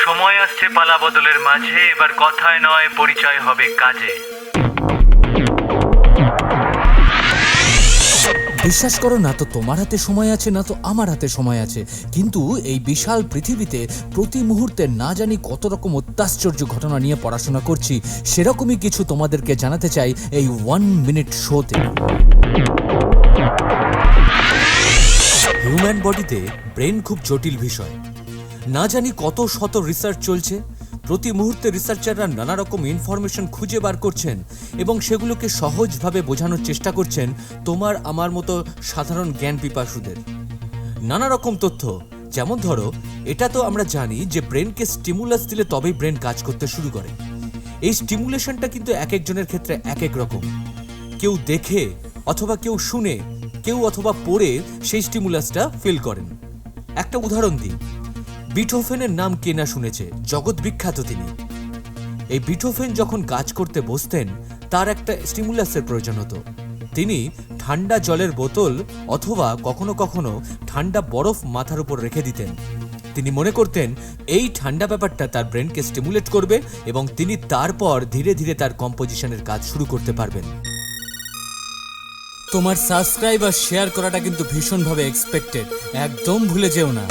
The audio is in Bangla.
সময় আসছে পালা বদলের মাঝে, এবার কথায় নয় পরিচয় হবে কাজে। বিশ্বাস করো না তো তোমার হাতে সময় আছে, না তো আমার হাতে সময় আছে, কিন্তু এই বিশাল পৃথিবীতে প্রতি মুহূর্তে না জানি কত রকম অত্যাশ্চর্য ঘটনা নিয়ে পড়াশোনা করছি। সেরকমই কিছু তোমাদেরকে জানাতে চাই এই 1 মিনিট শোতে। হিউম্যান বডিতে ব্রেন খুব জটিল বিষয়। না জানি কত শত রিসার্চ চলছে। প্রতি মুহূর্তে রিসার্চাররা নানা রকম ইনফরমেশন খুঁজে বার করছেন এবং সেগুলোকে সহজভাবে বোঝানোর চেষ্টা করছেন তোমার আমার মতো সাধারণ জ্ঞান পিপাসুদের। নানা রকম তথ্য, যেমন ধরো, এটা তো আমরা জানি যে ব্রেনকে স্টিমুলাস দিলে তবেই ব্রেন কাজ করতে শুরু করে। এই স্টিমুলেশনটা কিন্তু এক একজনের ক্ষেত্রে এক এক রকম। কেউ দেখে অথবা কেউ শুনে, কেউ অথবা পড়ে সেই স্টিমুলাসটা ফিল করেন। একটা উদাহরণ দিই, বিটোফেনের নাম কে না শুনেছে, জগৎ বিখ্যাত তিনি। এই বিটোফেন যখন কাজ করতে বসতেন তার একটা স্টিমুলাসের প্রয়োজন হতো। তিনি ঠান্ডা জলের বোতল অথবা কখনো কখনো ঠান্ডা বরফ মাথার উপর রেখে দিতেন। তিনি মনে করতেন এই ঠান্ডা ব্যাপারটা তার ব্রেনকে স্টিমুলেট করবে এবং তিনি তারপর ধীরে ধীরে তার কম্পোজিশনের কাজ শুরু করতে পারবেন। তোমার সাবস্ক্রাইব আর শেয়ার করাটা কিন্তু ভীষণভাবে এক্সপেক্টেড, একদম ভুলে যেও না।